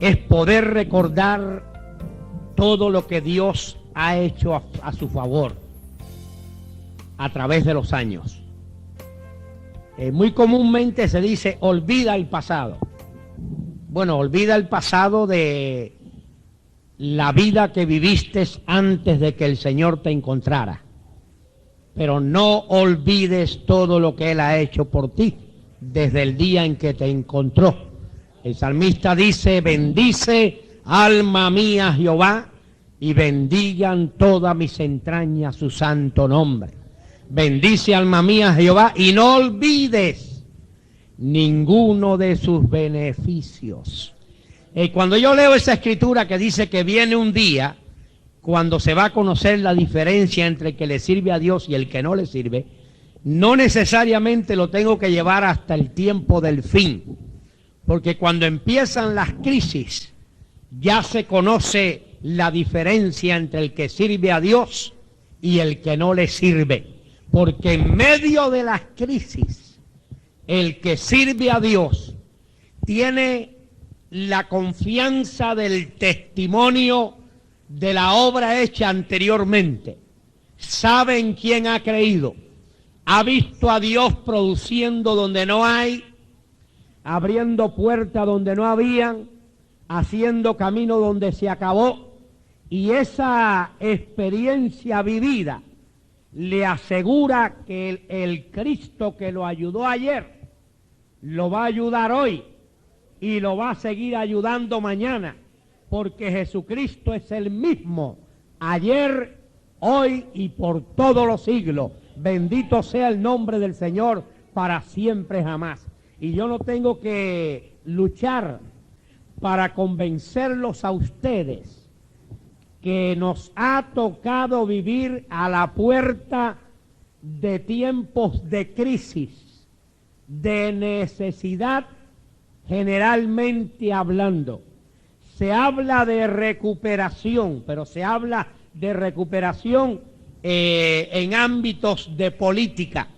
es poder recordar todo lo que Dios ha hecho a su favor a través de los años. Muy comúnmente se dice, olvida el pasado. Bueno, olvida el pasado de la vida que viviste antes de que el Señor te encontrara. Pero no olvides todo lo que Él ha hecho por ti desde el día en que te encontró. El salmista dice, bendice, alma mía, Jehová, y bendigan todas mis entrañas su santo nombre. Bendice, alma mía, Jehová, y no olvides ninguno de sus beneficios. Cuando yo leo esa escritura que dice que viene un día cuando se va a conocer la diferencia entre el que le sirve a Dios y el que no le sirve, no necesariamente lo tengo que llevar hasta el tiempo del fin, porque cuando empiezan las crisis ya se conoce la diferencia entre el que sirve a Dios y el que no le sirve. Porque en medio de las crisis, el que sirve a Dios tiene la confianza del testimonio de la obra hecha anteriormente. Sabe en quién ha creído. Ha visto a Dios produciendo donde no hay, abriendo puertas donde no habían, haciendo camino donde se acabó. Y esa experiencia vivida le asegura que el Cristo que lo ayudó ayer, lo va a ayudar hoy y lo va a seguir ayudando mañana, porque Jesucristo es el mismo, ayer, hoy y por todos los siglos. Bendito sea el nombre del Señor para siempre jamás. Y yo no tengo que luchar para convencerlos a ustedes que nos ha tocado vivir a la puerta de tiempos de crisis, de necesidad, generalmente hablando. Se habla de recuperación, pero se habla de recuperación en ámbitos de política,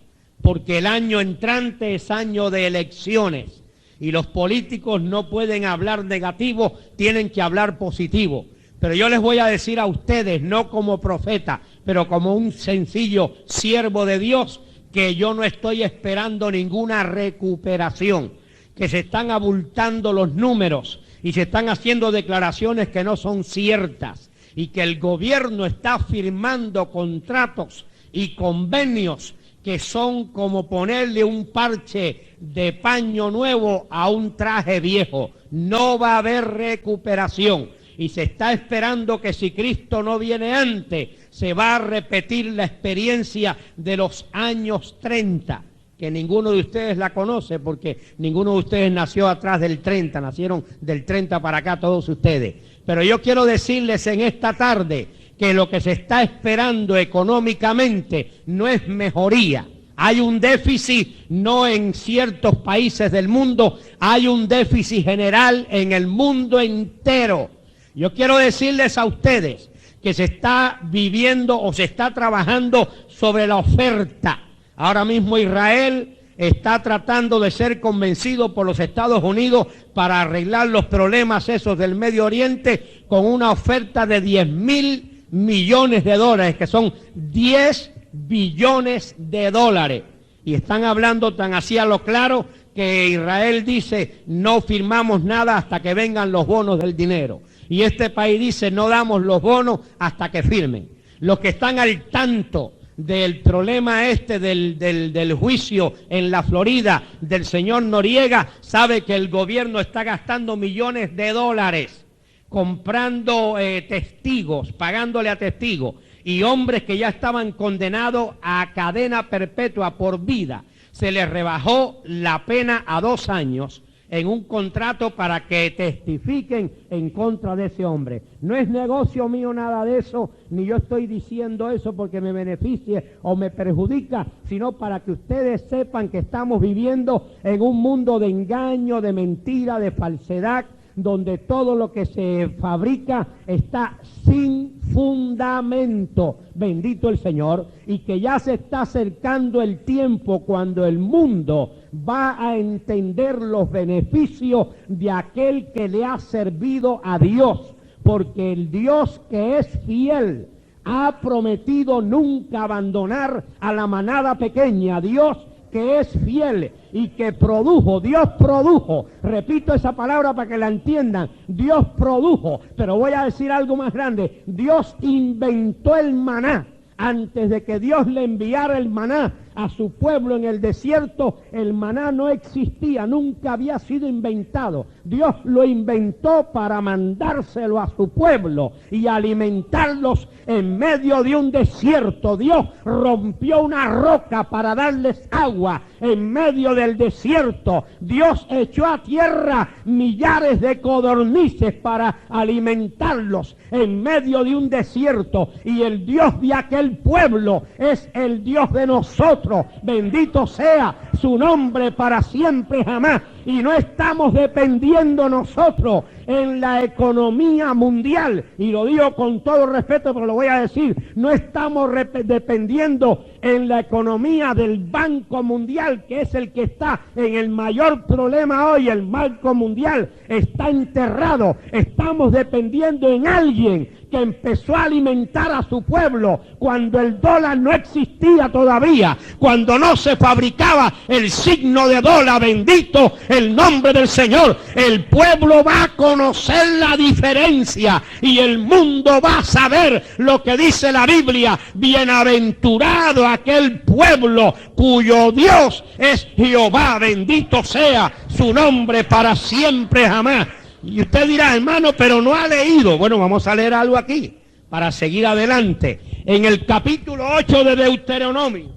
porque el año entrante es año de elecciones y los políticos no pueden hablar negativo, tienen que hablar positivo. Pero yo les voy a decir a ustedes, no como profeta, pero como un sencillo siervo de Dios, que yo no estoy esperando ninguna recuperación, que se están abultando los números y se están haciendo declaraciones que no son ciertas, y que el gobierno está firmando contratos y convenios que son como ponerle un parche de paño nuevo a un traje viejo. No va a haber recuperación. Y se está esperando que si Cristo no viene antes, se va a repetir la experiencia de los años 30, que ninguno de ustedes la conoce, porque ninguno de ustedes nació atrás del 30, nacieron del 30 para acá todos ustedes. Pero yo quiero decirles en esta tarde que lo que se está esperando económicamente no es mejoría. Hay un déficit, no en ciertos países del mundo, hay un déficit general en el mundo entero. Yo quiero decirles a ustedes que se está viviendo o se está trabajando sobre la oferta. Ahora mismo Israel está tratando de ser convencido por los Estados Unidos para arreglar los problemas esos del Medio Oriente con una oferta de 10.000 millones de dólares, que son 10 billones de dólares. Y están hablando tan así a lo claro que Israel dice, no firmamos nada hasta que vengan los bonos del dinero. Y este país dice, no damos los bonos hasta que firmen. Los que están al tanto del problema del juicio en la Florida del señor Noriega, sabe que el gobierno está gastando millones de dólares comprando testigos, pagándole a testigos, y hombres que ya estaban condenados a cadena perpetua por vida. Se les rebajó la pena a 2 años en un contrato para que testifiquen en contra de ese hombre. No es negocio mío nada de eso, ni yo estoy diciendo eso porque me beneficie o me perjudica, sino para que ustedes sepan que estamos viviendo en un mundo de engaño, de mentira, de falsedad, donde todo lo que se fabrica está sin fundamento, bendito el Señor, y que ya se está acercando el tiempo cuando el mundo va a entender los beneficios de aquel que le ha servido a Dios, porque el Dios que es fiel ha prometido nunca abandonar a la manada pequeña. Dios que es fiel y que produjo, Dios produjo, repito esa palabra para que la entiendan, Dios produjo, pero voy a decir algo más grande, Dios inventó el maná. Antes de que Dios le enviara el maná a su pueblo en el desierto, el maná no existía, nunca había sido inventado. Dios lo inventó para mandárselo a su pueblo y alimentarlos en medio de un desierto. Dios rompió una roca para darles agua en medio del desierto. Dios echó a tierra millares de codornices para alimentarlos en medio de un desierto. Y el Dios de aquel pueblo es el Dios de nosotros. Bendito sea su nombre para siempre jamás. Y no estamos dependiendo nosotros en la economía mundial, y lo digo con todo respeto, pero lo voy a decir, no estamos dependiendo en la economía del Banco Mundial, que es el que está en el mayor problema hoy. El Banco Mundial está enterrado. Estamos dependiendo en alguien que empezó a alimentar a su pueblo cuando el dólar no existía todavía, cuando no se fabricaba el signo de dólar. Bendito el nombre del Señor. El pueblo va a conocer la diferencia y el mundo va a saber lo que dice la Biblia. Bienaventurado aquel pueblo cuyo Dios es Jehová. Bendito sea su nombre para siempre jamás. Y usted dirá, hermano, pero no ha leído. Bueno, vamos a leer algo aquí para seguir adelante. En el capítulo 8 de Deuteronomio,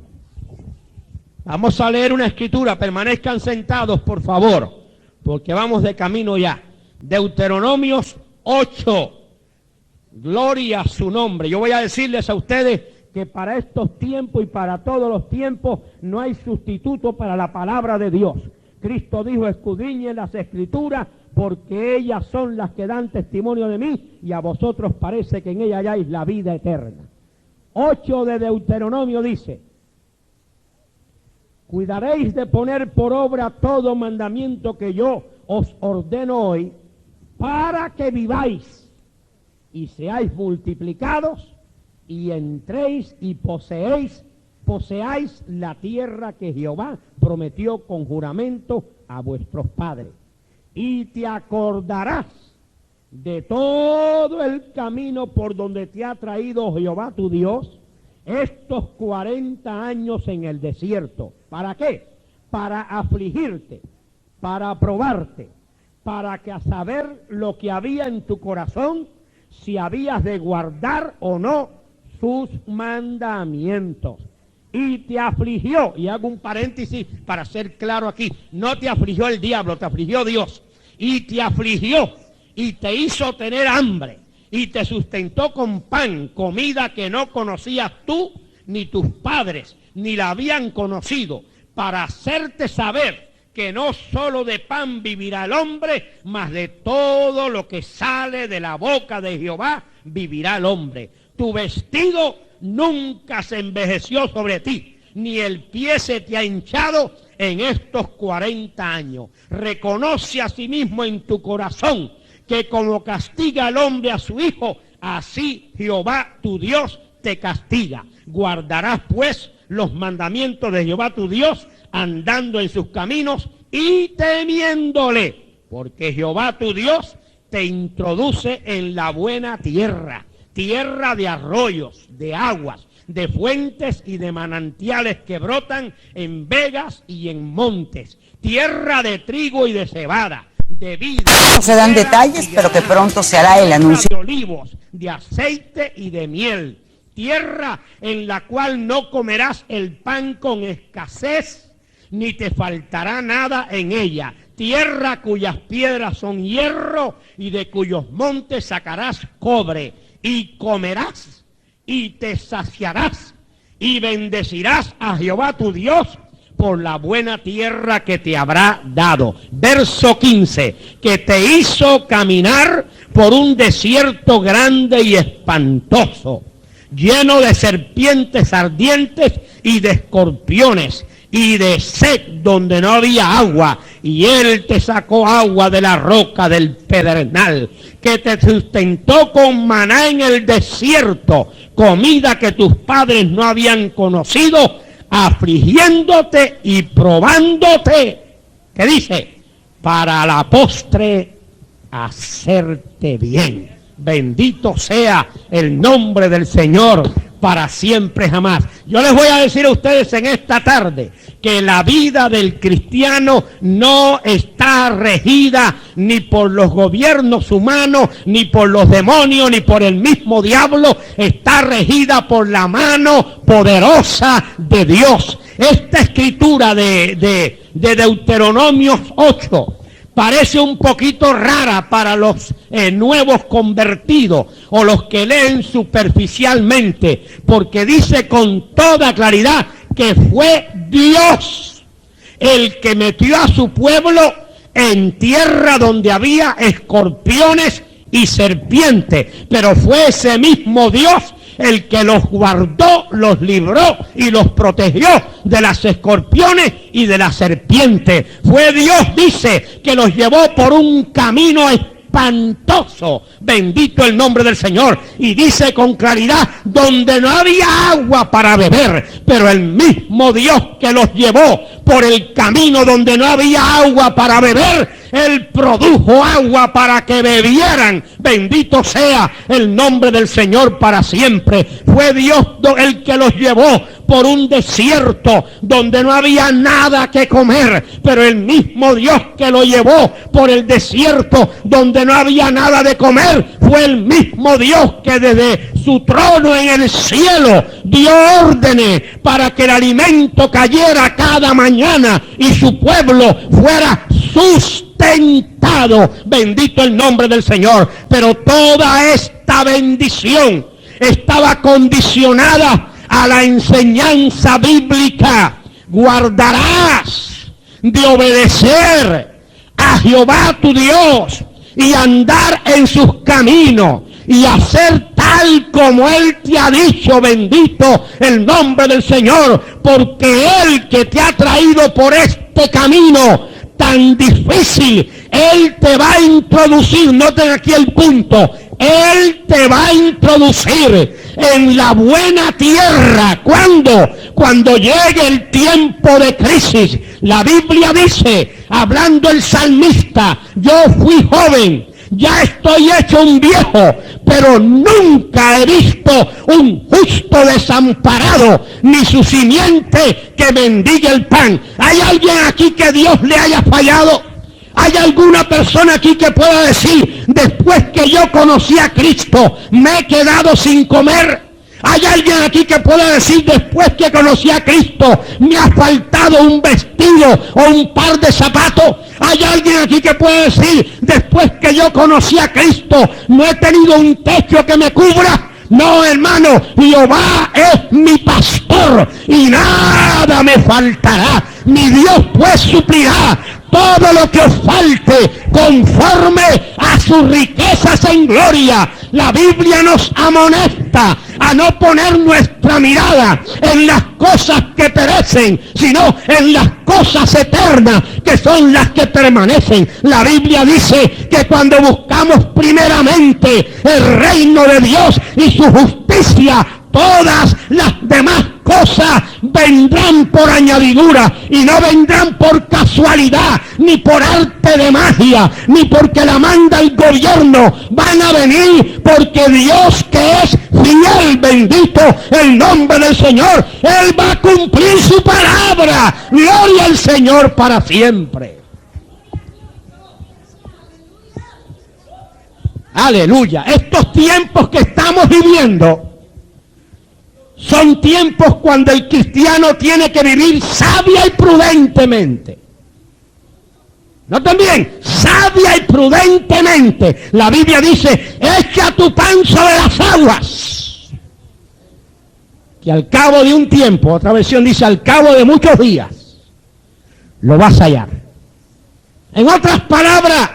vamos a leer una escritura. Permanezcan sentados, por favor, porque vamos de camino ya. Deuteronomio 8. Gloria a su nombre. Yo voy a decirles a ustedes que para estos tiempos y para todos los tiempos no hay sustituto para la palabra de Dios. Cristo dijo, escudriñen las escrituras, porque ellas son las que dan testimonio de mí, y a vosotros parece que en ellas halláis la vida eterna. 8 de Deuteronomio dice, cuidaréis de poner por obra todo mandamiento que yo os ordeno hoy, para que viváis y seáis multiplicados y entréis y poseáis la tierra que Jehová prometió con juramento a vuestros padres. Y te acordarás de todo el camino por donde te ha traído Jehová tu Dios estos 40 años en el desierto. ¿Para qué? Para afligirte, para probarte, para que a saber lo que había en tu corazón, si habías de guardar o no sus mandamientos. Y te afligió, y hago un paréntesis para ser claro aquí, no te afligió el diablo, te afligió Dios. Y te afligió, y te hizo tener hambre, y te sustentó con pan, comida que no conocías tú, ni tus padres, ni la habían conocido, para hacerte saber que no solo de pan vivirá el hombre, mas de todo lo que sale de la boca de Jehová vivirá el hombre. Tu vestido nunca se envejeció sobre ti, ni el pie se te ha hinchado en estos 40 años. Reconoce a sí mismo en tu corazón que como castiga al hombre a su hijo, así Jehová tu Dios te castiga. Guardarás pues los mandamientos de Jehová tu Dios, andando en sus caminos y temiéndole, porque Jehová tu Dios te introduce en la buena tierra, tierra de arroyos, de aguas, de fuentes y de manantiales que brotan en vegas y en montes, tierra de trigo y de cebada, de vid. No se dan detalles, pero que pronto se hará el anuncio. De olivos, de aceite y de miel, tierra en la cual no comerás el pan con escasez, ni te faltará nada en ella. Tierra cuyas piedras son hierro y de cuyos montes sacarás cobre, y comerás y te saciarás y bendecirás a Jehová tu Dios por la buena tierra que te habrá dado. Verso 15, que te hizo caminar por un desierto grande y espantoso, lleno de serpientes ardientes y de escorpiones, y de sed donde no había agua, y Él te sacó agua de la roca del pedernal, que te sustentó con maná en el desierto, comida que tus padres no habían conocido, afligiéndote y probándote, ¿qué dice? Para la postre hacerte bien. Bendito sea el nombre del Señor para siempre jamás. Yo les voy a decir a ustedes en esta tarde que la vida del cristiano no está regida ni por los gobiernos humanos, ni por los demonios, ni por el mismo diablo. Está regida por la mano poderosa de Dios. Esta escritura de Deuteronomio 8 parece un poquito rara para los nuevos convertidos o los que leen superficialmente, porque dice con toda claridad que fue Dios el que metió a su pueblo en tierra donde había escorpiones y serpientes, pero fue ese mismo Dios el que los guardó, los libró y los protegió de las escorpiones y de las serpientes. Fue Dios, dice, que los llevó por un camino espantoso. Bendito el nombre del Señor. Y dice con claridad, donde no había agua para beber, pero el mismo Dios que los llevó por el camino donde no había agua para beber, Él produjo agua para que bebieran. Bendito sea el nombre del Señor para siempre. Fue Dios el que los llevó por un desierto donde no había nada que comer, pero el mismo Dios que lo llevó por el desierto donde no había nada de comer, fue el mismo Dios que desde su trono en el cielo dio órdenes para que el alimento cayera cada mañana y su pueblo fuera sustentado. Bendito el nombre del Señor. Pero toda esta bendición estaba condicionada a la enseñanza bíblica. Guardarás de obedecer a Jehová tu Dios y andar en sus caminos y hacer tal como Él te ha dicho. Bendito el nombre del Señor, porque Él que te ha traído por este camino tan difícil, Él te va a introducir, noten aquí el punto, Él te va a introducir en la buena tierra. ¿Cuándo? Cuando llegue el tiempo de crisis. La Biblia dice, hablando el salmista, yo fui joven, ya estoy hecho un viejo, pero nunca he visto un justo desamparado, ni su simiente que mendigue el pan. ¿Hay alguien aquí que Dios le haya fallado? ¿Hay alguna persona aquí que pueda decir, después que yo conocí a Cristo, me he quedado sin comer? ¿Hay alguien aquí que pueda decir, después que conocí a Cristo, me ha faltado un vestido o un par de zapatos? ¿Hay alguien aquí que pueda decir, después que yo conocí a Cristo, no he tenido un techo que me cubra? No, hermano, Jehová es mi pastor y nada me faltará. Mi Dios pues suplirá todo lo que os falte conforme a sus riquezas en gloria. La Biblia nos amonesta a no poner nuestra mirada en las cosas que perecen, sino en las cosas eternas, que son las que permanecen. La Biblia dice que cuando buscamos primeramente el reino de Dios y su justicia, todas las demás cosas vendrán por añadidura, y no vendrán por casualidad, ni por arte de magia, ni porque la manda el gobierno. Van a venir porque Dios, que es fiel, bendito el nombre del Señor, Él va a cumplir su palabra. Gloria al Señor para siempre. Aleluya. Estos tiempos que estamos viviendo son tiempos cuando el cristiano tiene que vivir sabia y prudentemente. ¿No también? Sabia y prudentemente. La Biblia dice, echa tu pan sobre las aguas, que al cabo de un tiempo, otra versión dice, al cabo de muchos días, lo vas a hallar. En otras palabras,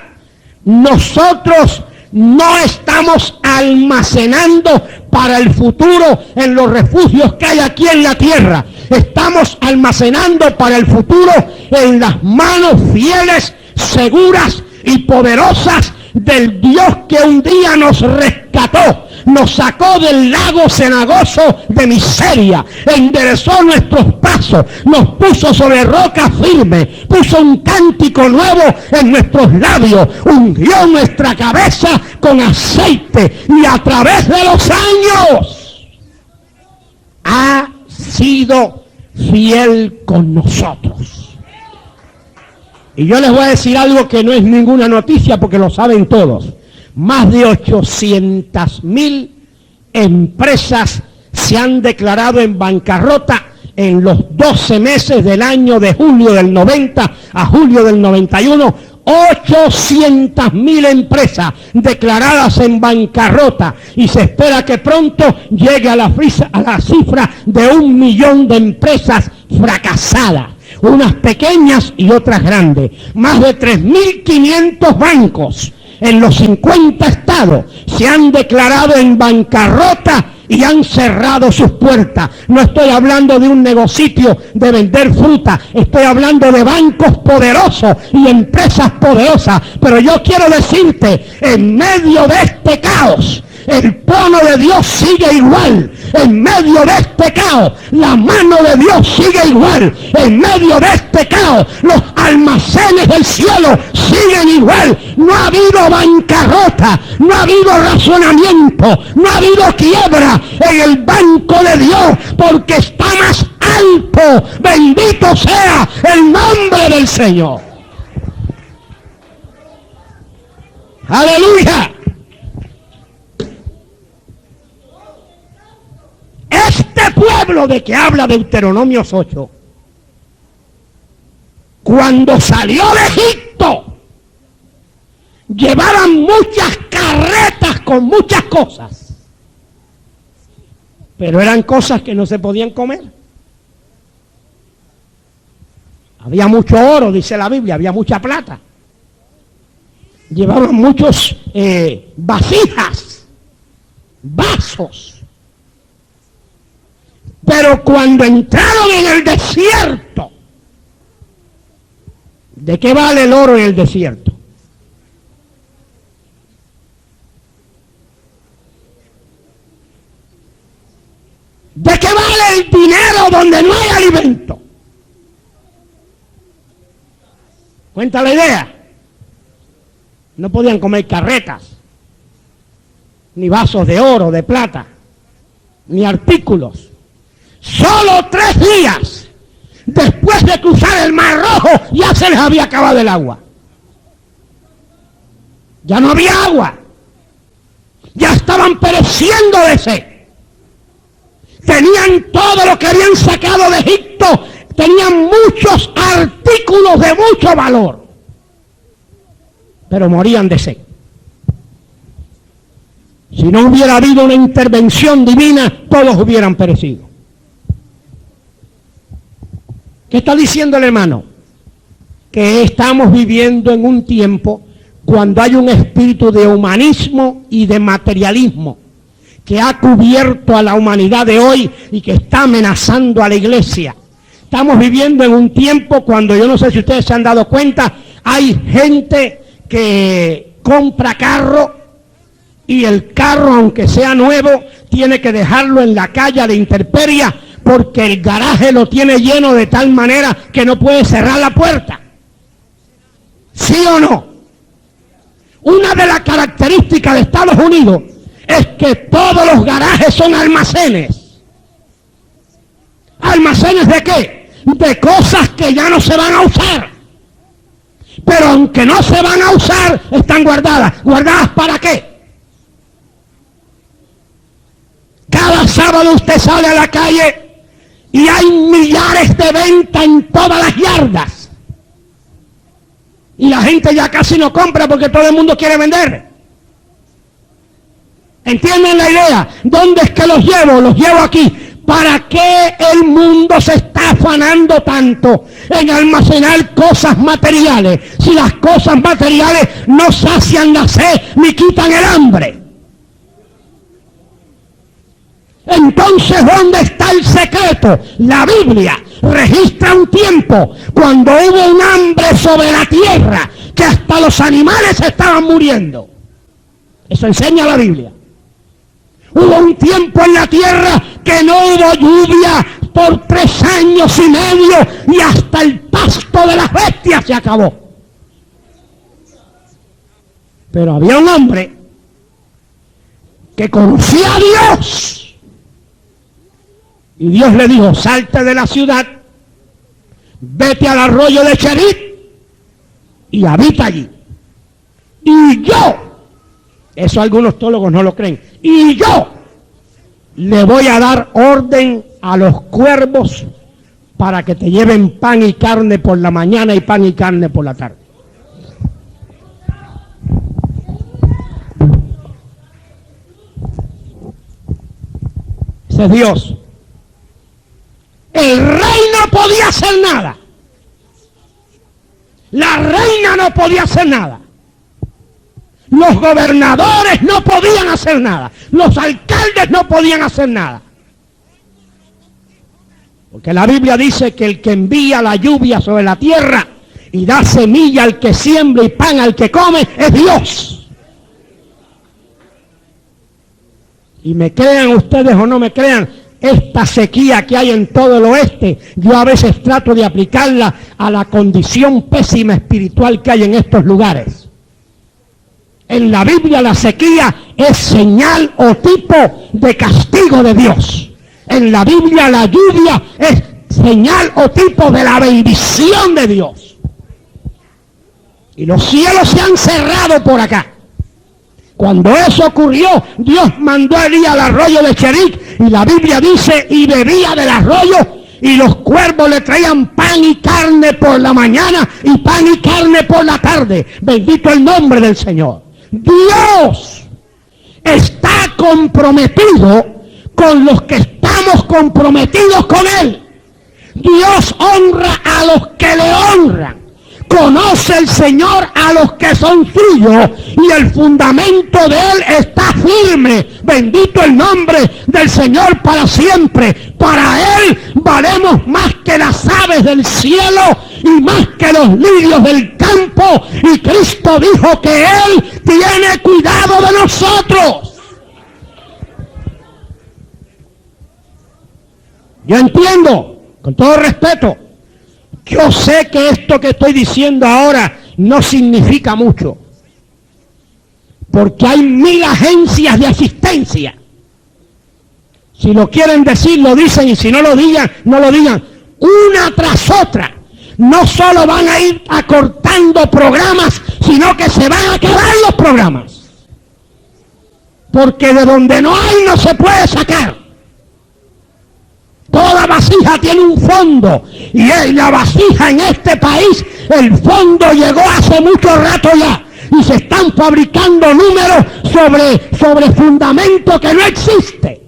nosotros no estamos almacenando para el futuro en los refugios que hay aquí en la tierra. Estamos almacenando para el futuro en las manos fieles, seguras y poderosas del Dios que un día nos rescató, nos sacó del lago cenagoso de miseria, enderezó nuestros pasos, nos puso sobre roca firme, puso un cántico nuevo en nuestros labios, ungió nuestra cabeza con aceite y a través de los años ha sido fiel con nosotros. Y yo les voy a decir algo que no es ninguna noticia porque lo saben todos. Más de 800,000 empresas se han declarado en bancarrota en los 12 meses del año de julio del 90 a julio del 91. 800,000 empresas declaradas en bancarrota y se espera que pronto llegue a la cifra de 1 millón de empresas fracasadas. Unas pequeñas y otras grandes. Más de 3.500 bancos en los 50 estados se han declarado en bancarrota y han cerrado sus puertas. No estoy hablando de un negocio de vender fruta, estoy hablando de bancos poderosos y empresas poderosas. Pero yo quiero decirte, en medio de este caos, el trono de Dios sigue igual. En medio de este caos, la mano de Dios sigue igual. En medio de este caos, los almacenes del cielo siguen igual. No ha habido bancarrota, no ha habido razonamiento, no ha habido quiebra en el banco de Dios, porque está más alto. Bendito sea el nombre del Señor. Aleluya. Este pueblo de que habla Deuteronomio 8, cuando salió de Egipto, llevaban muchas carretas con muchas cosas, pero eran cosas que no se podían comer. Había mucho oro, dice la Biblia, había mucha plata. Llevaban muchos vasijas, vasos. Pero cuando entraron en el desierto, ¿de qué vale el oro en el desierto? ¿De qué vale el dinero donde no hay alimento? ¿Cuenta la idea? No podían comer carretas, ni vasos de oro, de plata, ni artículos. Solo 3 días después de cruzar el Mar Rojo ya se les había acabado el agua. Ya no había agua. Ya estaban pereciendo de sed. Tenían todo lo que habían sacado de Egipto. Tenían muchos artículos de mucho valor. Pero morían de sed. Si no hubiera habido una intervención divina, todos hubieran perecido. ¿Qué está diciendo el hermano? Que estamos viviendo en un tiempo cuando hay un espíritu de humanismo y de materialismo que ha cubierto a la humanidad de hoy y que está amenazando a la iglesia. Estamos viviendo en un tiempo cuando, yo no sé si ustedes se han dado cuenta, hay gente que compra carro y el carro, aunque sea nuevo, tiene que dejarlo en la calle de intemperie porque el garaje lo tiene lleno de tal manera que no puede cerrar la puerta. ¿Sí o no? Una de las características de Estados Unidos es que todos los garajes son almacenes. ¿Almacenes de qué? De cosas que ya no se van a usar. Pero aunque no se van a usar, están guardadas. ¿Guardadas para qué? Cada sábado usted sale a la calle y hay millares de ventas en todas las yardas. Y la gente ya casi no compra porque todo el mundo quiere vender. ¿Entienden la idea? ¿Dónde es que los llevo? Los llevo aquí. ¿Para qué el mundo se está afanando tanto en almacenar cosas materiales si las cosas materiales no sacian la sed ni quitan el hambre? entonces, ¿dónde está el secreto? La Biblia registra un tiempo cuando hubo un hambre sobre la tierra, que hasta los animales estaban muriendo. Eso enseña la Biblia. Hubo un tiempo en la tierra que no hubo lluvia por 3 años y medio y hasta el pasto de las bestias se acabó. Pero había un hombre que conocía a Dios. Y Dios le dijo, salte de la ciudad, vete al arroyo de Cherit y habita allí. Y yo, eso algunos teólogos no lo creen, y yo le voy a dar orden a los cuervos para que te lleven pan y carne por la mañana y pan y carne por la tarde. Ese es Dios. El rey no podía hacer nada. La reina no podía hacer nada. Los gobernadores no podían hacer nada. Los alcaldes no podían hacer nada. Porque la Biblia dice que el que envía la lluvia sobre la tierra y da semilla al que siembra y pan al que come es Dios. Y me crean ustedes o no me crean, esta sequía que hay en todo el oeste, yo a veces trato de aplicarla a la condición pésima espiritual que hay en estos lugares. En la Biblia la sequía es señal o tipo de castigo de Dios. En la Biblia la lluvia es señal o tipo de la bendición de Dios. Y los cielos se han cerrado por acá. Cuando eso ocurrió, Dios mandó a Elías al arroyo de Cherit, y la Biblia dice, y bebía del arroyo, y los cuervos le traían pan y carne por la mañana, y pan y carne por la tarde. Bendito el nombre del Señor. Dios está comprometido con los que estamos comprometidos con Él. Dios honra a los que le honran. Conoce el Señor a los que son suyos y el fundamento de Él está firme. Bendito el nombre del Señor para siempre. Para Él valemos más que las aves del cielo y más que los lirios del campo. Y Cristo dijo que Él tiene cuidado de nosotros. Yo entiendo, con todo respeto, yo sé que esto que estoy diciendo ahora no significa mucho, porque hay 1000 agencias de asistencia. Si lo quieren decir, lo dicen, y si no lo digan, no lo digan. Una tras otra. No solo van a ir acortando programas, sino que se van a quedar los programas. Porque de donde no hay, no se puede sacar. Toda vasija tiene un fondo, y la vasija en este país, el fondo llegó hace mucho rato ya, y se están fabricando números sobre fundamento que no existe.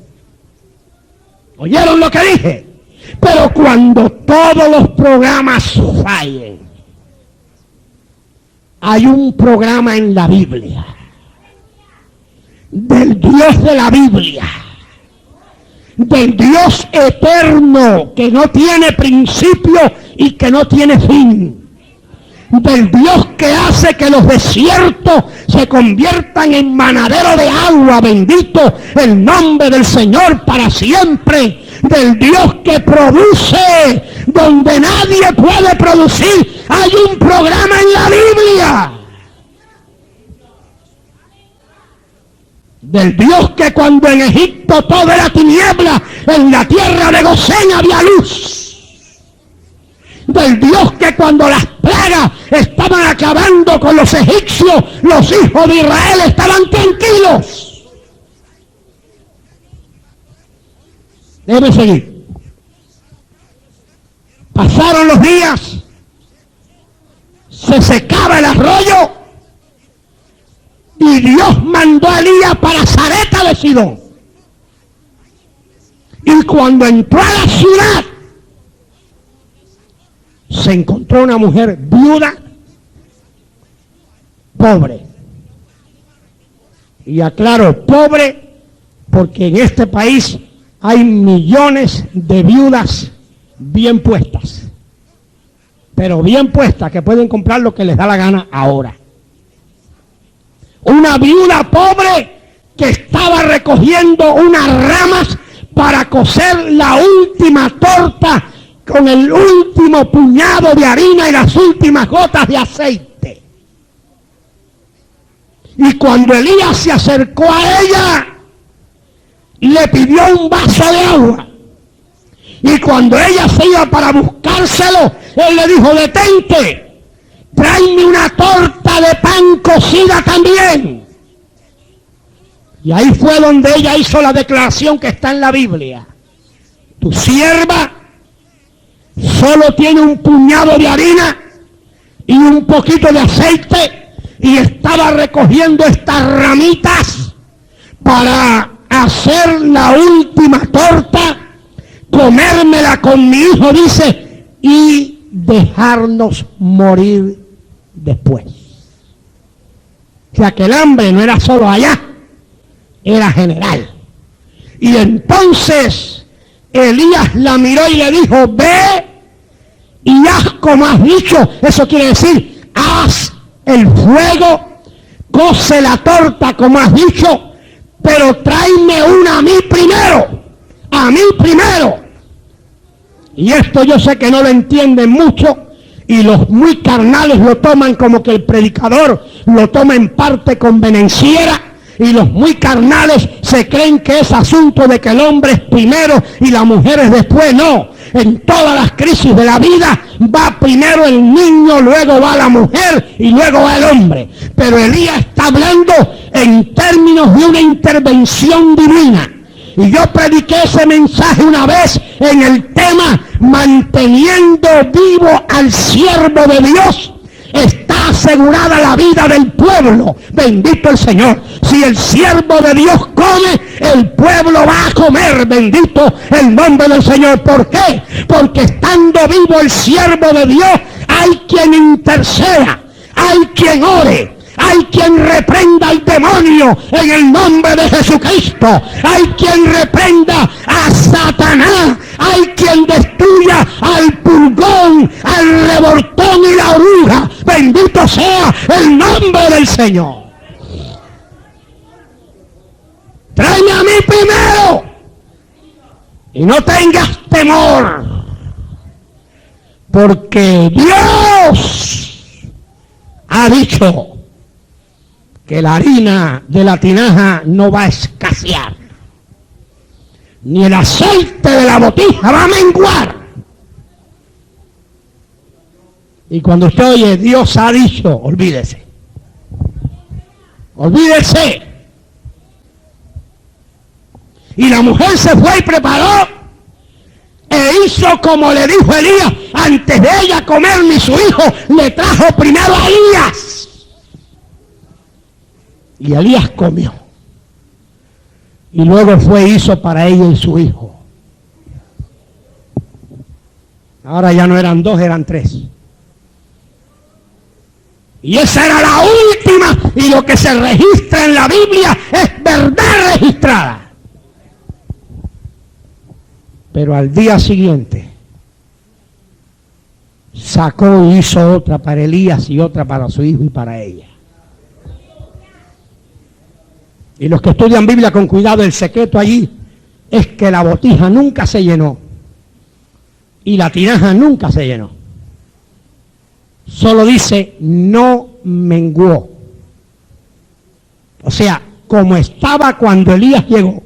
¿Oyeron lo que dije? Pero cuando todos los programas fallen, hay un programa en la Biblia, del Dios de la Biblia, del Dios eterno, que no tiene principio y que no tiene fin, del Dios que hace que los desiertos se conviertan en manadero de agua. Bendito el nombre del Señor para siempre, del Dios que produce donde nadie puede producir. Hay un programa en la Biblia. Del Dios que cuando en Egipto todo era tiniebla, en la tierra de Gosén había luz. Del Dios que cuando las plagas estaban acabando con los egipcios, los hijos de Israel estaban tranquilos. Déjeme seguir. Pasaron los días, se secaba el arroyo, y Dios mandó a Elías para Sarepta de Sidón. Y cuando entró a la ciudad, se encontró una mujer viuda, pobre. Y aclaro, pobre, porque en este país hay millones de viudas bien puestas, pero bien puestas, que pueden comprar lo que les da la gana ahora. Una viuda pobre que estaba recogiendo unas ramas para cocer la última torta con el último puñado de harina y las últimas gotas de aceite. Y cuando Elías se acercó a ella, le pidió un vaso de agua. Y cuando ella se iba para buscárselo, él le dijo: detente, tráeme una torta de pan cocida también. Y ahí fue donde ella hizo la declaración que está en la Biblia: tu sierva solo tiene un puñado de harina y un poquito de aceite, y estaba recogiendo estas ramitas para hacer la última torta, comérmela con mi hijo, dice, y dejarnos morir después. O sea que el hambre no era solo allá, era general. Y entonces Elías la miró y le dijo: ve y haz como has dicho. Eso quiere decir, haz el fuego, cose la torta como has dicho, pero tráeme una a mí primero, a mí primero. Y esto yo sé que no lo entienden mucho, y los muy carnales lo toman como que el predicador lo toma en parte convenenciera, y los muy carnales se creen que es asunto de que el hombre es primero y la mujer es después. No, en todas las crisis de la vida va primero el niño, luego va la mujer y luego va el hombre. Pero Elías está hablando en términos de una intervención divina. Y yo prediqué ese mensaje una vez en el tema manteniendo vivo al siervo de Dios. Está asegurada la vida del pueblo. Bendito el Señor. Si el siervo de Dios come, el pueblo va a comer. Bendito el nombre del Señor. ¿Por qué? Porque estando vivo el siervo de Dios, hay quien interceda, hay quien ore, hay quien reprenda al demonio en el nombre de Jesucristo. Hay quien reprenda a Satanás. Hay quien destruya al pulgón, al rebortón y la oruga. Bendito sea el nombre del Señor. Tráeme a mí primero y no tengas temor, porque Dios ha dicho que la harina de la tinaja no va a escasear, ni el aceite de la botija va a menguar. Y cuando usted oye Dios ha dicho, olvídese. Olvídese. Y la mujer se fue y preparó e hizo como le dijo Elías. Antes de ella comer, ni su hijo le trajo primero a Elías. Y Elías comió. Y luego fue e hizo para ella y su hijo. Ahora ya no eran dos, eran tres. Y esa era la última. Y lo que se registra en la Biblia es verdad registrada. Pero al día siguiente sacó y hizo otra para Elías y otra para su hijo y para ella. Y los que estudian Biblia con cuidado, el secreto allí es que la botija nunca se llenó y la tinaja nunca se llenó. Solo dice no menguó. O sea, como estaba cuando Elías llegó,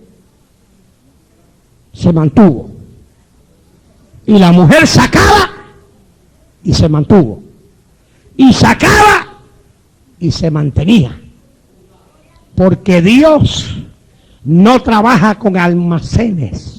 se mantuvo. Y la mujer sacaba y se mantuvo. Y sacaba y se mantenía. Porque Dios no trabaja con almacenes.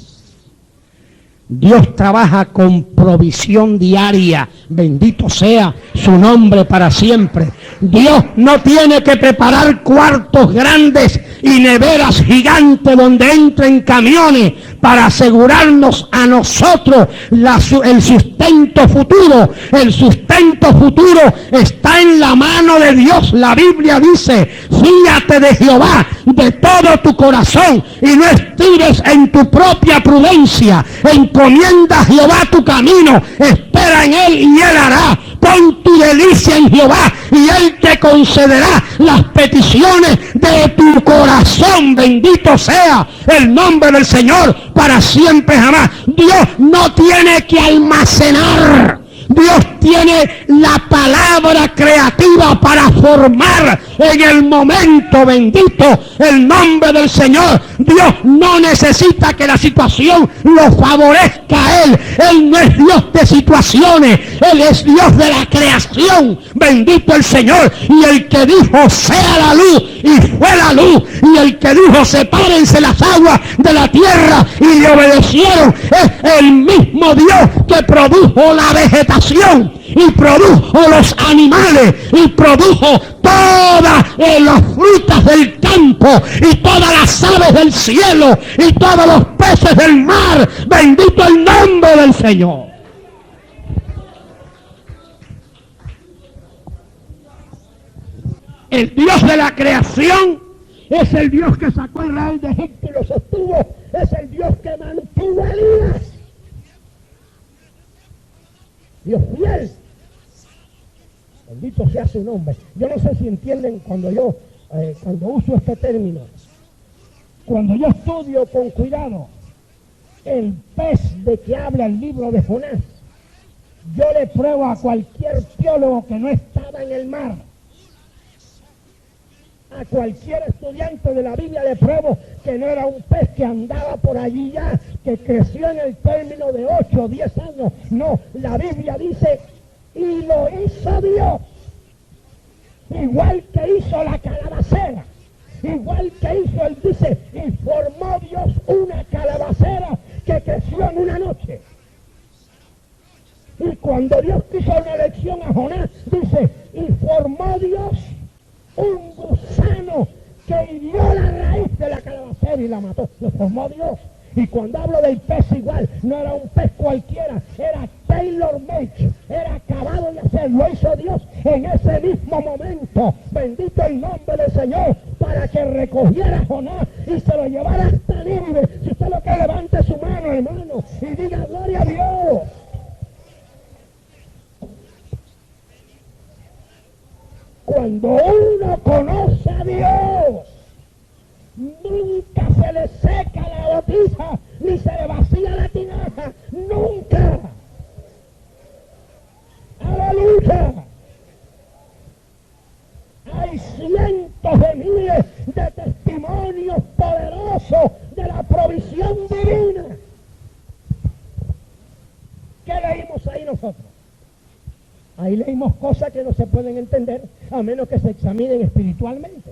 Dios trabaja con provisión diaria. Bendito sea su nombre para siempre. Dios no tiene que preparar cuartos grandes y neveras gigantes donde entren camiones para asegurarnos a nosotros el sustento futuro. El sustento futuro está en la mano de Dios. La Biblia dice: fíate de Jehová de todo tu corazón y no estires en tu propia prudencia. Encomienda a Jehová tu camino, espera en él y él hará. Pon tu delicia en Jehová y él te concederá las peticiones de tu corazón. Bendito sea el nombre del Señor para siempre jamás. Dios no tiene que almacenar. Dios tiene la palabra creativa para formar en el momento. Bendito el nombre del Señor. Dios no necesita que la situación lo favorezca a Él. Él no es Dios de situaciones. Él es Dios de la creación. Bendito el Señor. Y el que dijo: sea la luz, y fue la luz. Y el que dijo: sepárense las aguas de la tierra, y le obedecieron, es el mismo Dios que produjo la vegetación y produjo los animales y produjo todas las frutas del campo y todas las aves del cielo y todos los peces del mar. Bendito el nombre del Señor. El Dios de la creación es el Dios que sacó a Israel de Egipto y los sostuvo. Es el Dios que mantuvo a Elías. Dios fiel. Bendito sea su nombre. Yo no sé si entienden cuando uso este término. Cuando yo estudio con cuidado el pez de que habla el libro de Jonás, yo le pruebo a cualquier teólogo que no estaba en el mar, a cualquier estudiante de la Biblia le pruebo que no era un pez que andaba por allí ya, que creció en el término de 8 o 10 años. No, la Biblia dice: y lo hizo Dios, igual que hizo la calabacera, igual que hizo, él dice, y formó Dios una calabacera que creció en una noche. Y cuando Dios quiso una lección a Jonás, dice: y formó Dios un gusano que hirió la raíz de la calabacera y la mató. Lo formó Dios. Y cuando hablo del pez, igual, no era un pez cualquiera, era tailor-made, era acabado de hacer, lo hizo Dios en ese mismo momento. Bendito el nombre del Señor, para que recogiera a Jonás y se lo llevara hasta Nínive. Si usted lo que levante su mano, hermano, y diga: gloria a Dios. Cuando uno conoce a Dios, nunca se le seca la botija, ni se le vacía la tinaja, nunca. ¡Aleluya! Hay cientos de miles de testimonios poderosos de la provisión divina. ¿Qué leímos ahí nosotros? Ahí leímos cosas que no se pueden entender a menos que se examinen espiritualmente.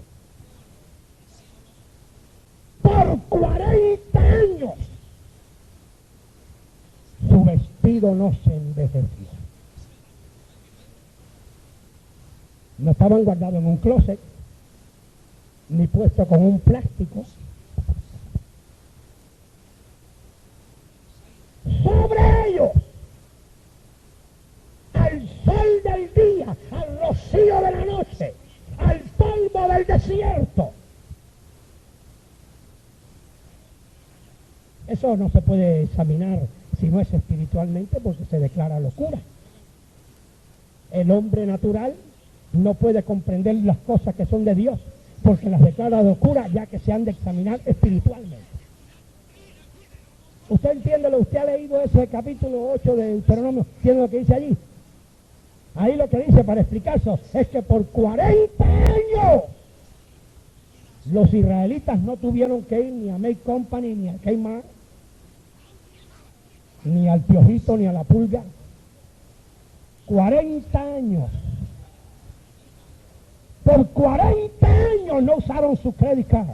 Por 40 años su vestido no se envejeció. No estaban guardados en un closet, ni puestos con un plástico. Sobre ellos, al sol del día, al rocío de la noche, al polvo del desierto. Eso no se puede examinar si no es espiritualmente, porque se declara locura. El hombre natural no puede comprender las cosas que son de Dios, porque las declara locura, ya que se han de examinar espiritualmente. ¿Usted entiende lo? ¿Usted ha leído ese capítulo 8 de Deuteronomio? ¿Entiende lo que dice allí? Ahí lo que dice, para explicarse, es que por 40 años los israelitas no tuvieron que ir ni a May Company, ni a Kmart, ni al Piojito, ni a la Pulga. 40 años. Por 40 años no usaron su credit card.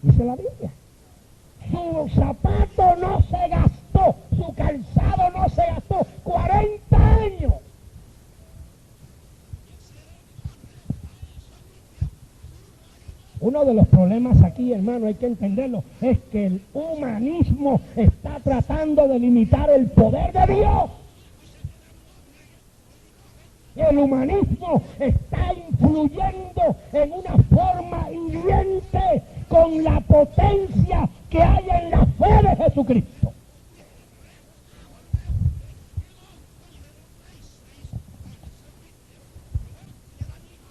Dice la Biblia. Su zapato no se gastó, su calzado no se gastó. 40 años. Uno de los problemas aquí, hermano, hay que entenderlo, es que el humanismo está tratando de limitar el poder de Dios. El humanismo está influyendo en una forma hiriente con la potencia que hay en la fe de Jesucristo.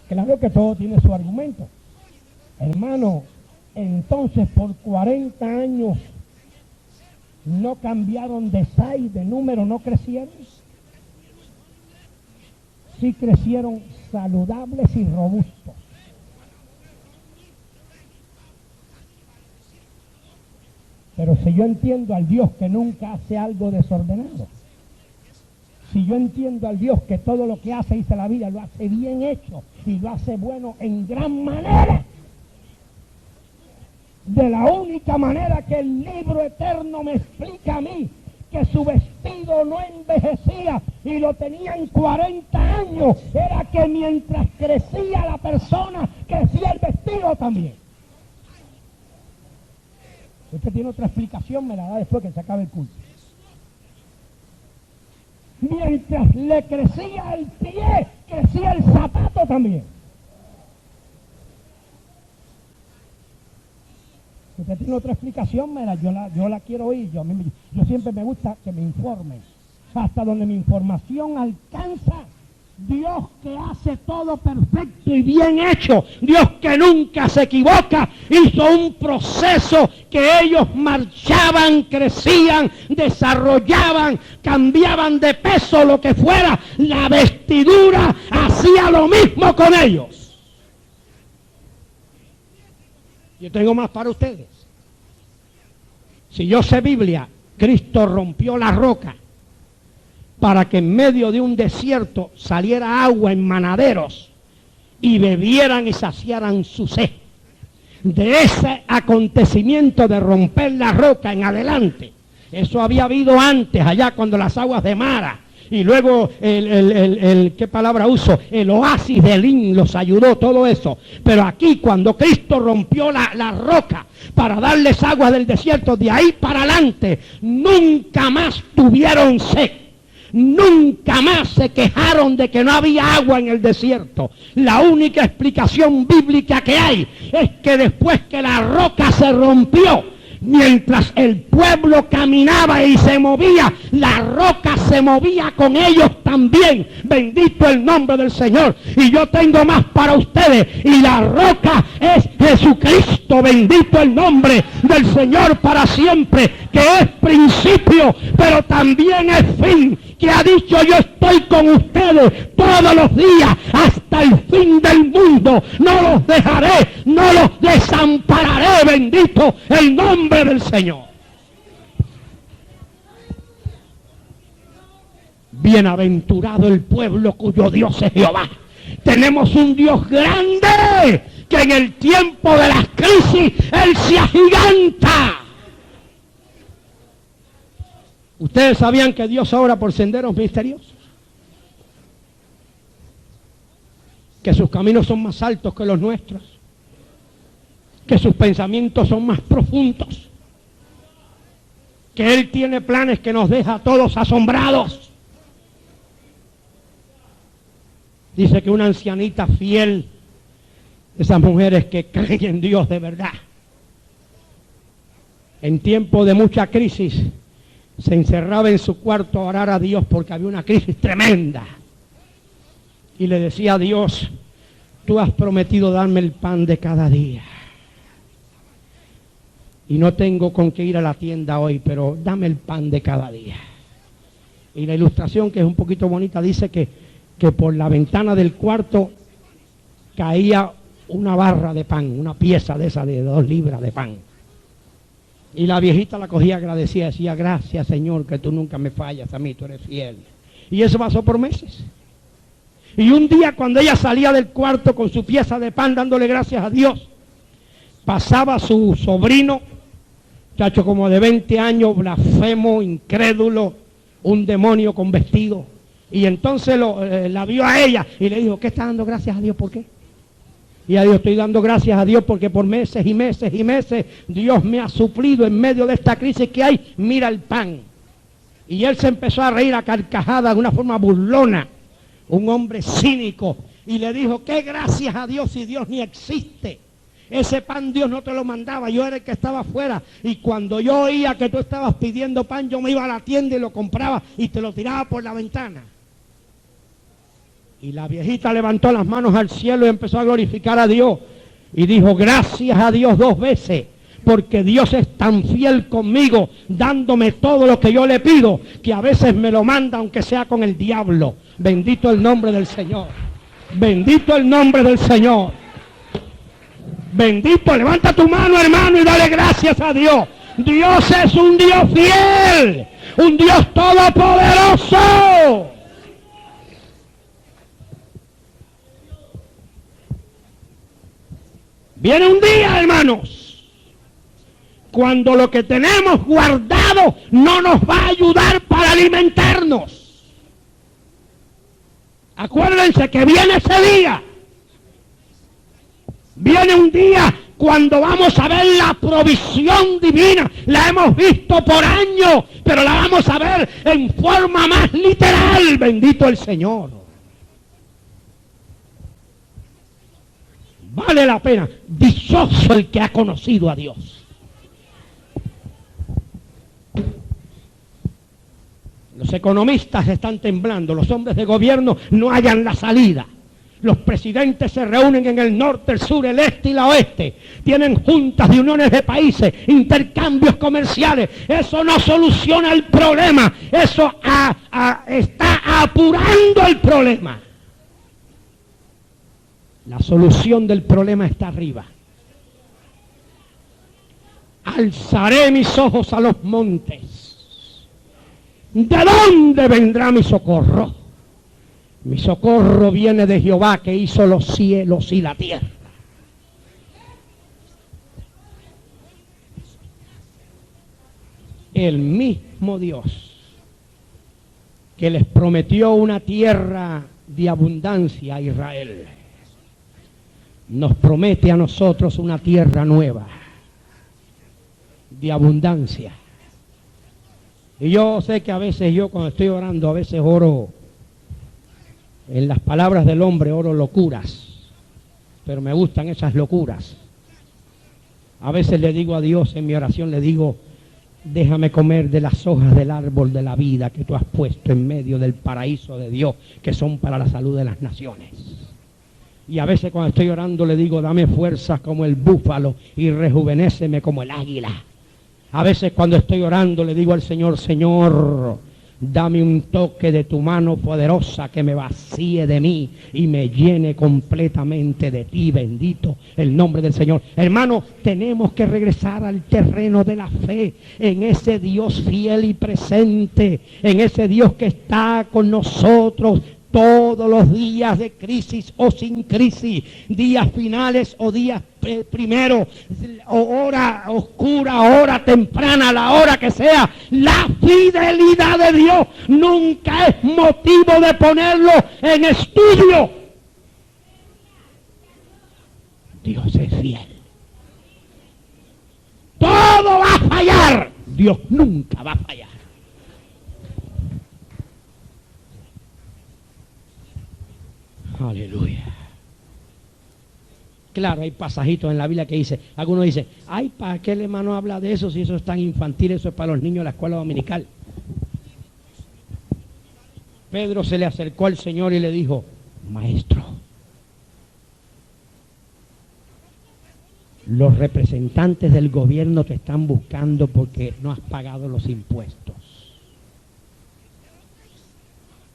Claro que todo tiene su argumento. Hermano, entonces por 40 años no cambiaron de size, de número, no crecieron. Sí crecieron saludables y robustos. Pero si yo entiendo al Dios que nunca hace algo desordenado, si yo entiendo al Dios que todo lo que hace, dice la Biblia, lo hace bien hecho y lo hace bueno en gran manera, de la única manera que el libro eterno me explica a mí que su vestido no envejecía y lo tenían 40 años, era que mientras crecía la persona, crecía el vestido también. Usted tiene otra explicación, me la da después que se acabe el culto. Mientras le crecía el pie, crecía el zapato también. Usted tiene otra explicación, yo la quiero oír. Yo siempre me gusta que me informen. Hasta donde mi información alcanza, Dios que hace todo perfecto y bien hecho, Dios que nunca se equivoca, hizo un proceso que ellos marchaban, crecían, desarrollaban, cambiaban de peso, lo que fuera, la vestidura hacía lo mismo con ellos. Yo tengo más para ustedes. Si yo sé Biblia, Cristo rompió la roca para que en medio de un desierto saliera agua en manaderos y bebieran y saciaran su sed. De ese acontecimiento de romper la roca en adelante, eso había habido antes, allá cuando las aguas de Mara, y luego ¿qué palabra uso? El oasis de Elín los ayudó, todo eso. Pero aquí, cuando Cristo rompió la roca para darles agua del desierto, de ahí para adelante, nunca más tuvieron sed. Nunca más se quejaron de que no había agua en el desierto. La única explicación bíblica que hay es que después que la roca se rompió, mientras el pueblo caminaba y se movía, la roca se movía con ellos también. Bendito el nombre del Señor. Y yo tengo más para ustedes. Y la roca es Jesucristo. Bendito el nombre del Señor para siempre, que es principio, pero también es fin. Que ha dicho: yo estoy con ustedes todos los días hasta el fin del mundo. No los dejaré, no los desampararé. Bendito el nombre del Señor. Bienaventurado el pueblo cuyo Dios es Jehová. Tenemos un Dios grande que en el tiempo de las crisis Él se agiganta. ¿Ustedes sabían que Dios obra por senderos misteriosos? Que sus caminos son más altos que los nuestros. Que sus pensamientos son más profundos. Que Él tiene planes que nos deja a todos asombrados. Dice que una ancianita fiel, esas mujeres que creen en Dios de verdad, en tiempo de mucha crisis, se encerraba en su cuarto a orar a Dios porque había una crisis tremenda. Y le decía a Dios: tú has prometido darme el pan de cada día. Y no tengo con qué ir a la tienda hoy, pero dame el pan de cada día. Y la ilustración, que es un poquito bonita, dice que por la ventana del cuarto caía una barra de pan, una pieza de esa de 2 libras de pan. Y la viejita la cogía agradecida, decía: gracias, Señor, que tú nunca me fallas a mí, tú eres fiel. Y eso pasó por meses. Y un día, cuando ella salía del cuarto con su pieza de pan dándole gracias a Dios, pasaba su sobrino, muchacho como de 20 años, blasfemo, incrédulo, un demonio con vestido. Y entonces la vio a ella y le dijo: ¿qué está dando gracias a Dios? ¿Por qué? Y a Dios estoy dando gracias a Dios porque por meses y meses y meses Dios me ha suplido en medio de esta crisis que hay. Mira el pan. Y él se empezó a reír a carcajadas de una forma burlona. Un hombre cínico. Y le dijo, qué gracias a Dios si Dios ni existe. Ese pan Dios no te lo mandaba, yo era el que estaba afuera. Y cuando yo oía que tú estabas pidiendo pan, yo me iba a la tienda y lo compraba y te lo tiraba por la ventana. Y la viejita levantó las manos al cielo y empezó a glorificar a Dios. Y dijo, gracias a Dios 2 veces, porque Dios es tan fiel conmigo, dándome todo lo que yo le pido, que a veces me lo manda aunque sea con el diablo. Bendito el nombre del Señor. Bendito el nombre del Señor. Bendito, levanta tu mano, hermano, y dale gracias a Dios. Dios es un Dios fiel, un Dios todopoderoso. Viene un día, hermanos, cuando lo que tenemos guardado no nos va a ayudar para alimentarnos. Acuérdense que viene ese día. Viene un día cuando vamos a ver la provisión divina. La hemos visto por años, pero la vamos a ver en forma más literal. Bendito el Señor. Vale la pena. Dichoso el que ha conocido a Dios. Los economistas están temblando. Los hombres de gobierno no hallan la salida. Los presidentes se reúnen en el norte, el sur, el este y la oeste. Tienen juntas de uniones de países, intercambios comerciales. Eso no soluciona el problema. Eso está apurando el problema. La solución del problema está arriba. Alzaré mis ojos a los montes. ¿De dónde vendrá mi socorro? Mi socorro viene de Jehová, que hizo los cielos y la tierra. El mismo Dios que les prometió una tierra de abundancia a Israel, nos promete a nosotros una tierra nueva, de abundancia. Y yo sé que a veces yo cuando estoy orando, a veces oro, en las palabras del hombre oro locuras, pero me gustan esas locuras. A veces le digo a Dios en mi oración, le digo, déjame comer de las hojas del árbol de la vida que tú has puesto en medio del paraíso de Dios, que son para la salud de las naciones. Y a veces cuando estoy orando le digo, dame fuerzas como el búfalo y rejuvenéceme como el águila. A veces cuando estoy orando le digo al Señor, Señor, dame un toque de tu mano poderosa que me vacíe de mí y me llene completamente de ti. Bendito el nombre del Señor. Hermano, tenemos que regresar al terreno de la fe, en ese Dios fiel y presente, en ese Dios que está con nosotros todos los días de crisis o sin crisis, días finales o días primeros, o hora oscura, hora temprana, la hora que sea. La fidelidad de Dios nunca es motivo de ponerlo en estudio. Dios es fiel. Todo va a fallar, Dios nunca va a fallar. Aleluya. Claro, hay pasajitos en la Biblia que dice, algunos dicen, ay, ¿para qué el hermano habla de eso si eso es tan infantil, eso es para los niños de la escuela dominical? Pedro se le acercó al Señor y le dijo, maestro, los representantes del gobierno te están buscando porque no has pagado los impuestos.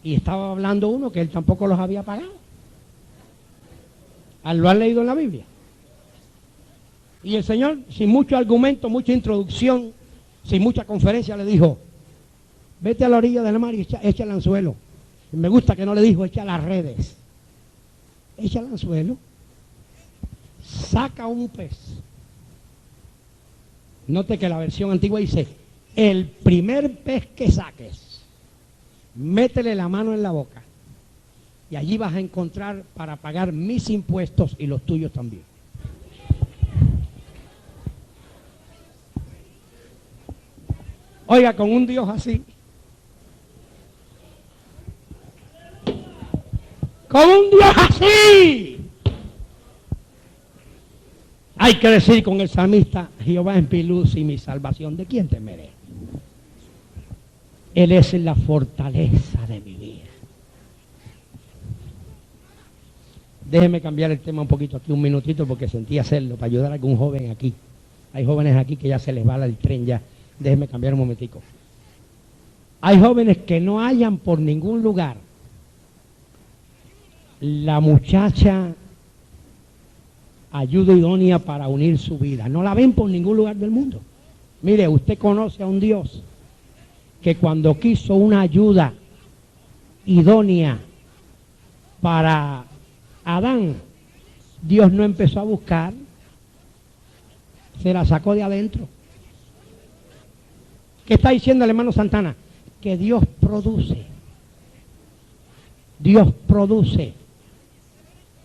Y estaba hablando uno que él tampoco los había pagado. Lo han leído en la Biblia. Y el Señor, sin mucho argumento, mucha introducción, sin mucha conferencia, le dijo, vete a la orilla del mar y echa el anzuelo. Y me gusta que no le dijo, echa las redes. Echa el anzuelo, saca un pez. Note que la versión antigua dice, el primer pez que saques, métele la mano en la boca Y allí vas a encontrar para pagar mis impuestos y los tuyos también. Oiga, con un Dios así, con un Dios así, hay que decir con el salmista, Jehová es mi luz y mi salvación, ¿de quién temeré? Él es la fortaleza de mi vida. Déjeme cambiar el tema un poquito aquí, un minutito, porque sentí hacerlo, para ayudar a algún joven aquí. Hay jóvenes aquí que ya se les va el tren ya. Déjeme cambiar un momentico. Hay jóvenes que no hallan por ningún lugar la muchacha ayuda idónea para unir su vida. No la ven por ningún lugar del mundo. Mire, usted conoce a un Dios que cuando quiso una ayuda idónea para Adán, Dios no empezó a buscar, se la sacó de adentro. ¿Qué está diciendo el hermano Santana? Que Dios produce. Dios produce.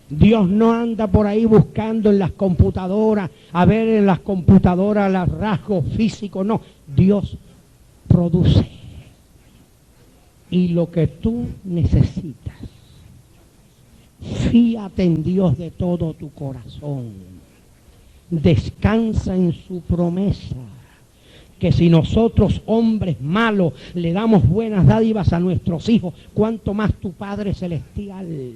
Dios no anda por ahí buscando en las computadoras, a ver en las computadoras los rasgos físicos, no. Dios produce. Y lo que tú necesitas, fíate en Dios de todo tu corazón. Descansa en su promesa. Que si nosotros, hombres malos, le damos buenas dádivas a nuestros hijos, cuánto más tu Padre Celestial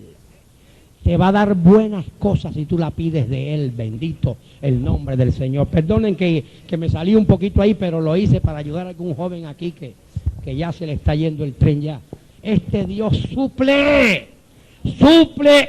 te va a dar buenas cosas si tú la pides de Él. Bendito el nombre del Señor. Perdonen que me salí un poquito ahí, pero lo hice para ayudar a algún joven aquí que ya se le está yendo el tren ya. Este Dios suple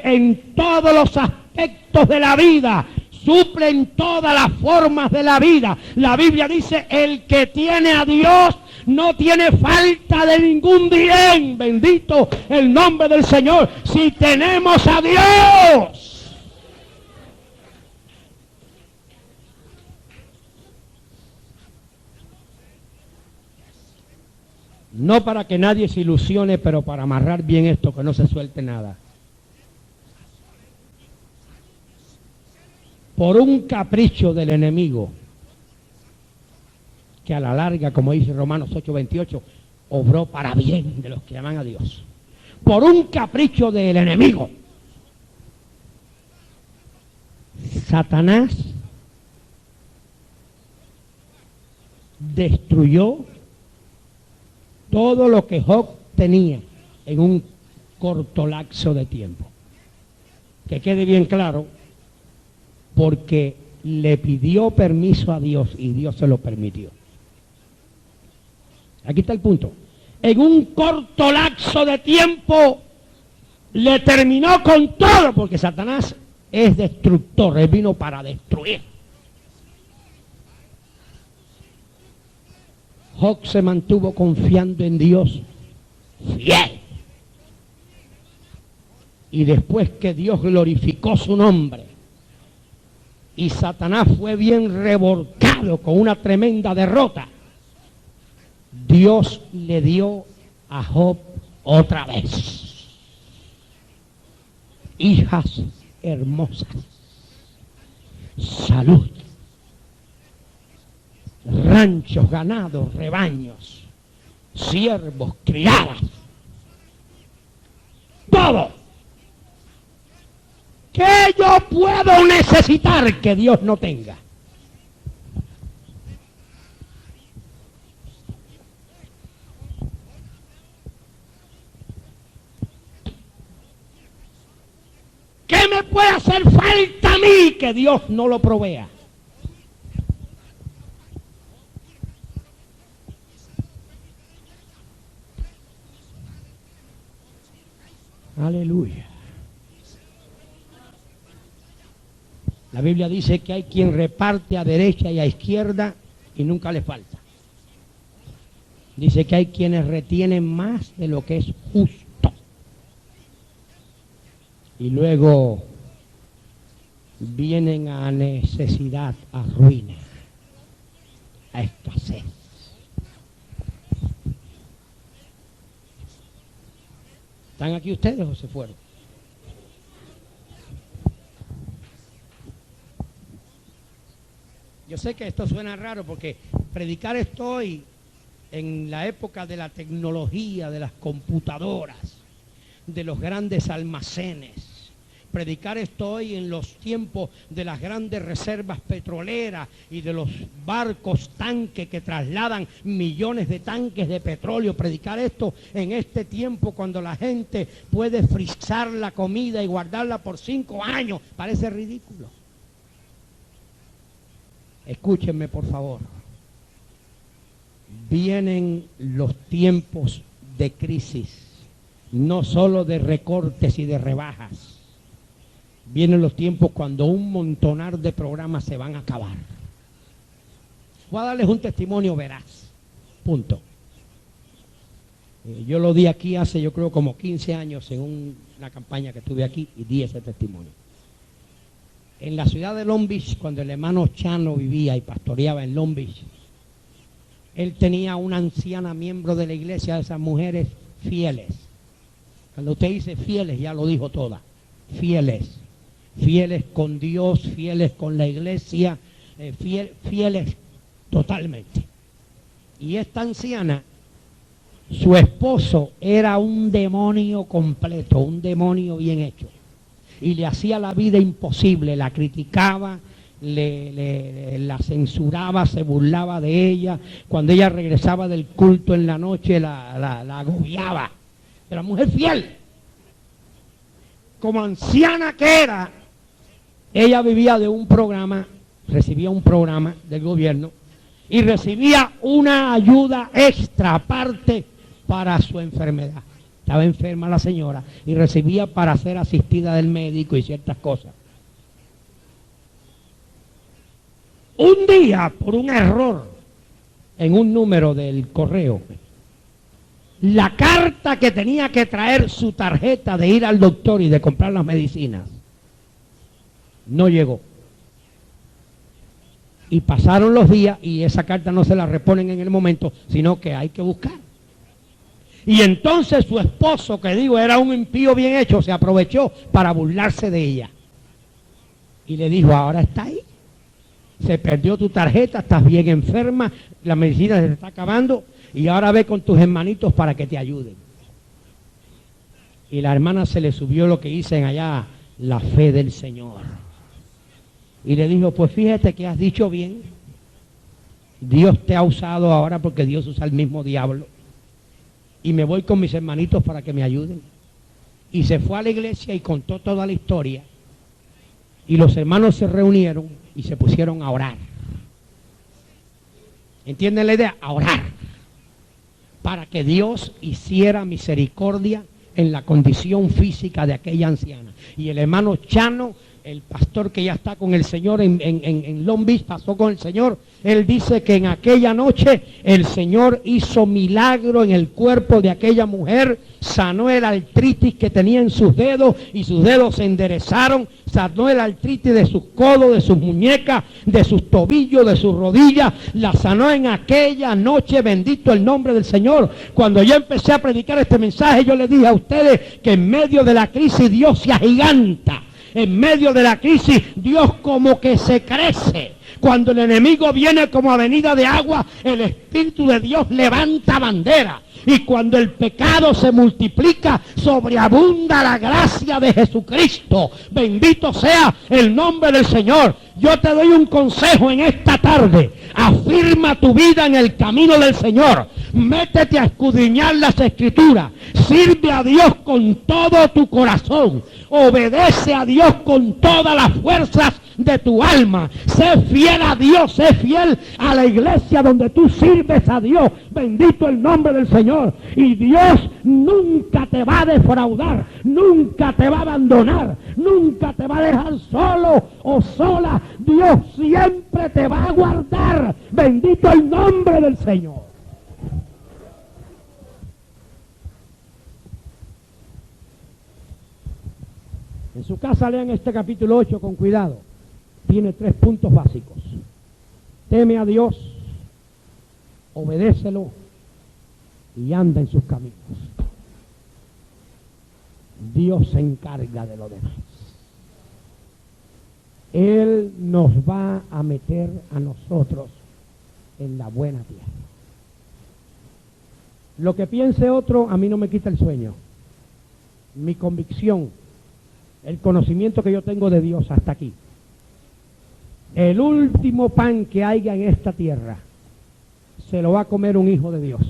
en todos los aspectos de la vida. Suple en todas las formas de la vida. La Biblia dice, el que tiene a Dios no tiene falta de ningún bien. Bendito el nombre del Señor. Si tenemos a Dios. No para que nadie se ilusione, pero para amarrar bien esto, que no se suelte nada. Por un capricho del enemigo, que a la larga, como dice Romanos 8:28, obró para bien de los que aman a Dios. Por un capricho del enemigo, Satanás destruyó todo lo que Job tenía en un corto lapso de tiempo. Que quede bien claro, porque le pidió permiso a Dios y Dios se lo permitió. Aquí está el punto. En un corto lapso de tiempo le terminó con todo, porque Satanás es destructor, él vino para destruir. Job se mantuvo confiando en Dios, fiel. Y después que Dios glorificó su nombre, y Satanás fue bien revolcado con una tremenda derrota, Dios le dio a Job otra vez hijas hermosas, salud, ranchos, ganados, rebaños, siervos, criadas, todo. ¿Qué yo puedo necesitar que Dios no tenga? ¿Qué me puede hacer falta a mí que Dios no lo provea? Aleluya. La Biblia dice que hay quien reparte a derecha y a izquierda y nunca le falta. Dice que hay quienes retienen más de lo que es justo. Y luego vienen a necesidad, a ruina, a escasez. ¿Están aquí ustedes o se fueron? Yo sé que esto suena raro porque predicar estoy en la época de la tecnología, de las computadoras, de los grandes almacenes. Predicar estoy en los tiempos de las grandes reservas petroleras y de los barcos tanques que trasladan millones de tanques de petróleo. Predicar esto en este tiempo cuando la gente puede frizar la comida y guardarla por 5 años. Parece ridículo. Escúchenme, por favor. Vienen los tiempos de crisis, no solo de recortes y de rebajas. Vienen los tiempos cuando un montonar de programas se van a acabar. Voy a darles un testimonio veraz. Punto. Yo lo di aquí hace, yo creo, como 15 años en una campaña que tuve aquí y di ese testimonio. En la ciudad de Long Beach, cuando el hermano Chano vivía y pastoreaba en Long Beach, él tenía una anciana miembro de la iglesia, de esas mujeres fieles. Cuando usted dice fieles, ya lo dijo toda. Fieles. Fieles con Dios, fieles con la iglesia, fieles totalmente. Y esta anciana, su esposo era un demonio completo, un demonio bien hecho. Y le hacía la vida imposible, la criticaba, la censuraba, se burlaba de ella. Cuando ella regresaba del culto en la noche, la agobiaba. Pero mujer fiel. Como anciana que era, ella vivía de un programa, recibía un programa del gobierno y recibía una ayuda extra aparte para su enfermedad. Estaba enferma la señora y recibía para ser asistida del médico y ciertas cosas. Un día, por un error en un número del correo, la carta que tenía que traer su tarjeta de ir al doctor y de comprar las medicinas no llegó. Y pasaron los días y esa carta no se la reponen en el momento, sino que hay que buscar. Y entonces su esposo, que digo era un impío bien hecho, se aprovechó para burlarse de ella. Y le dijo, ahora está ahí. Se perdió tu tarjeta, estás bien enferma, la medicina se te está acabando y ahora ve con tus hermanitos para que te ayuden. Y la hermana se le subió lo que dicen allá, la fe del Señor. Y le dijo, pues fíjate que has dicho bien, Dios te ha usado ahora porque Dios usa el mismo diablo. Y me voy con mis hermanitos para que me ayuden. Y se fue a la iglesia y contó toda la historia. Y los hermanos se reunieron y se pusieron a orar. ¿Entienden la idea? A orar. Para que Dios hiciera misericordia en la condición física de aquella anciana. Y el hermano Chano, el pastor que ya está con el Señor en Long Beach, pasó con el Señor. Él dice que en aquella noche el Señor hizo milagro en el cuerpo de aquella mujer, sanó el artritis que tenía en sus dedos y sus dedos se enderezaron, sanó el artritis de sus codos, de sus muñecas, de sus tobillos, de sus rodillas, la sanó en aquella noche, bendito el nombre del Señor. Cuando yo empecé a predicar este mensaje, yo les dije a ustedes que en medio de la crisis Dios se agiganta. En medio de la crisis, Dios como que se crece. Cuando el enemigo viene como avenida de agua, el Espíritu de Dios levanta bandera. Y cuando el pecado se multiplica, sobreabunda la gracia de Jesucristo. Bendito sea el nombre del Señor. Yo te doy un consejo en esta tarde. Afirma tu vida en el camino del Señor. Métete a escudriñar las Escrituras. Sirve a Dios con todo tu corazón. Obedece a Dios con todas las fuerzas de tu alma. Sé fiel a Dios, sé fiel a la iglesia donde tú sirves a Dios. Bendito el nombre del Señor. Y Dios nunca te va a defraudar, nunca te va a abandonar, nunca te va a dejar solo o sola. Dios siempre te va a guardar. Bendito el nombre del Señor. En su casa lean este capítulo 8 con cuidado. Tiene 3 puntos básicos. Teme a Dios, obedécelo y anda en sus caminos. Dios se encarga de lo demás. Él nos va a meter a nosotros en la buena tierra. Lo que piense otro a mí no me quita el sueño. Mi convicción, el conocimiento que yo tengo de Dios hasta aquí. El último pan que haya en esta tierra se lo va a comer un hijo de Dios.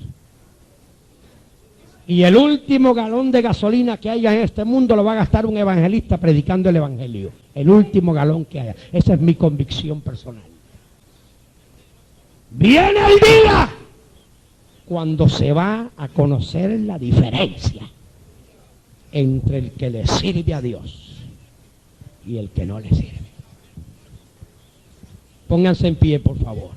Y el último galón de gasolina que haya en este mundo lo va a gastar un evangelista predicando el evangelio. El último galón que haya. Esa es mi convicción personal. Viene el día cuando se va a conocer la diferencia entre el que le sirve a Dios y el que no le sirve. Pónganse en pie, por favor.